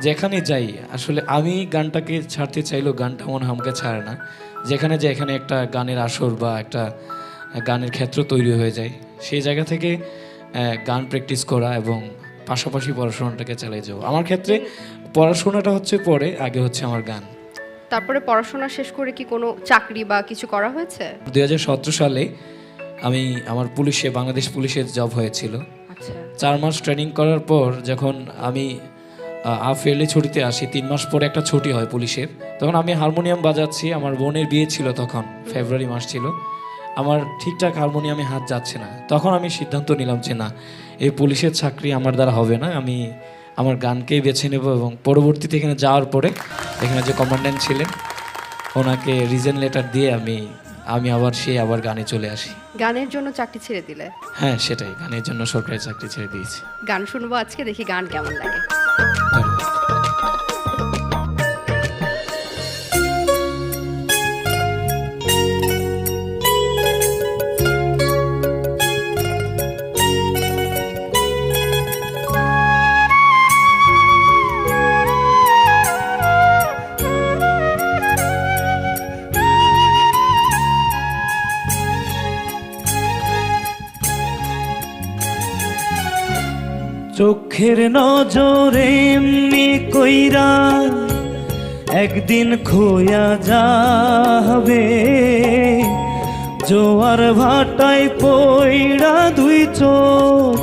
যেখানে যাই আসলে আমি গানটাকে ছাড়তে চাইলেও গানটা মনে হয় আমাকে ছাড়ে না। যেখানে যাই এখানে একটা গানের আসর বা একটা গানের ক্ষেত্র তৈরি হয়ে যায়। সেই জায়গা থেকে গান প্র্যাকটিস করা এবং পাশাপাশি পড়াশোনাটাকে চালিয়ে যাওয়া। আমার ক্ষেত্রে পড়াশোনাটা হচ্ছে পরে, আগে হচ্ছে আমার গান। তারপরে পড়াশোনা শেষ করে কি কোনো চাকরি বা কিছু করা হয়েছে? 2017 সালে আমি আমার বাংলাদেশ পুলিশের জব হয়েছিল। আচ্ছা। 4 মাস ট্রেনিং করার পর যখন আমি হাফ ইয়ারলি ছুটিতে আসি, 3 মাস পরে একটা ছুটি হয় পুলিশের, তখন আমি হারমোনিয়াম বাজাচ্ছি। আমার বোনের বিয়ে ছিল, তখন ফেব্রুয়ারি মাস ছিল। আমার ঠিকঠাক হারমোনিয়ামে হাত যাচ্ছে না। তখন আমি সিদ্ধান্ত নিলাম যে না, এই পুলিশের চাকরি আমার দ্বারা হবে না, আমি আমার গানকেই বেছে নেব। এবং পরবর্তীতে এখানে যাওয়ার পরে এখানে যে কমান্ড্যান্ট ছিলেন ওনাকে রিজন লেটার দিয়ে আমি আবার গানে চলে আসি। গানের জন্য চাকরি ছেড়ে দিলে? হ্যাঁ, সেটাই, গানের জন্য সরকারি চাকরি ছেড়ে দিয়েছি। গান শুনবো আজকে, দেখি গান কেমন লাগে। চোখের নজরে এমনি কইরা একদিন খোয়া যাবে, জোয়ার ভাটায় পইড়া দুই চোখ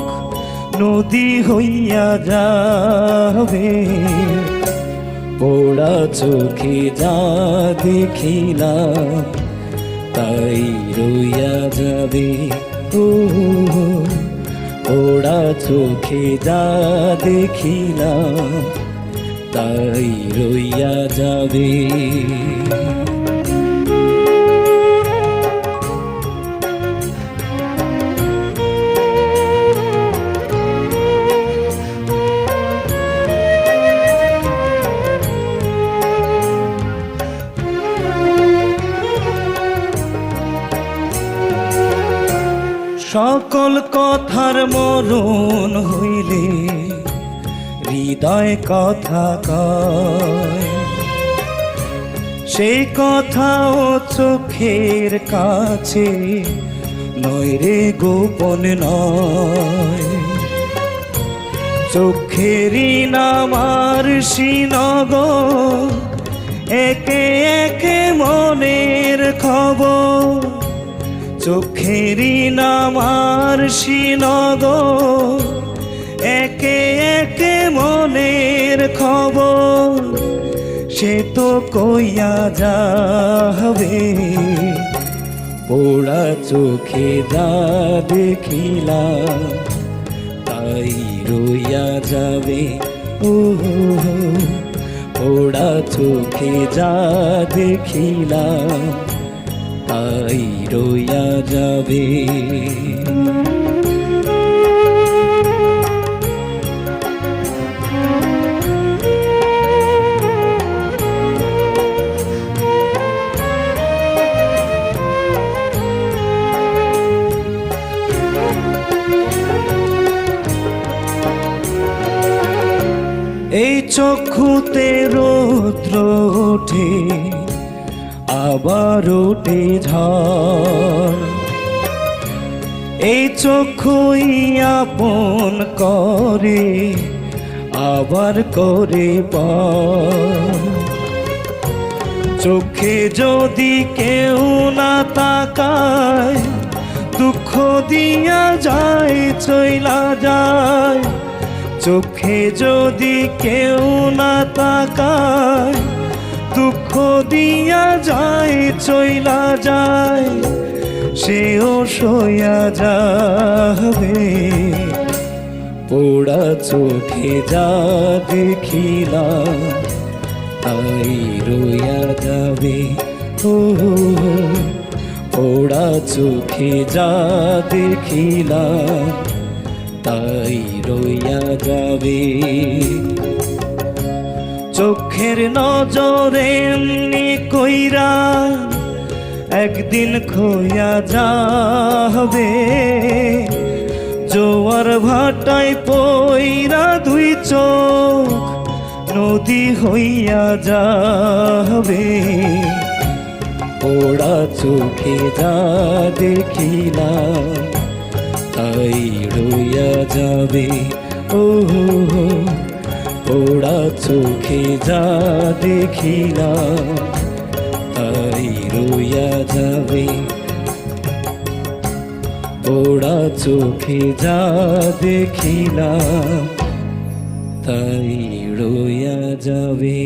নদী হইয়া যাবে। পোড়া চোখে যা দেখিলাম তাই রইয়া যাবে। ওরা চোখে যা দেখিলাম তাই রইয়া যাবে। সকল কথার মরণ হইলে হৃদয় কথা কয়, সেই কথাও চোখের কাছে নয় রে, গোপন নয়। চোখেরই নামার শ্রীনগর, একে একে মনের খবর। চোখেরই নামার শ্রীনগর, একে একে মনের খবর। সে তো কইয়া যাবে, পোড়া চোখে যা দেখিলাম তাই রইয়া যাবে। পোড়া চোখে যা দেখিলাম তাই রইয়া যাবে। এই চক্ষুতে রৌদ্র ওঠে, আবার ওঠে ঝড়। এই চক্ষুই আপন করে, আবার করে পর। চোখে যদি কেউ না তাকায়, দুঃখ দিয়া যায় চইলা যায়। চোখে যদি কেউ না তাকায়, দুঃখ দিয়া যায় চইলা যায়। সেও সইয়া যাবে, পোড়া চোখে যা দেখিলাম তাই রইয়া যাবে। পোড়া চোখে যা দেখিলাম তাই রইয়া যাবে। চোখের নজরে এমনি কইরা একদিন খোয়া যাবে, জোয়ার ভাটায় পইরা দুই চোখ নদী হইয়া যাবে। পোড়া চোখে যা দেখিলাম তাই রইয়া যাবে। ও পোড়া চোখে যা দেখিলাম তাই রইয়া যাবে। পোড়া চোখে যা দেখিলাম তাই রইয়া যাবে।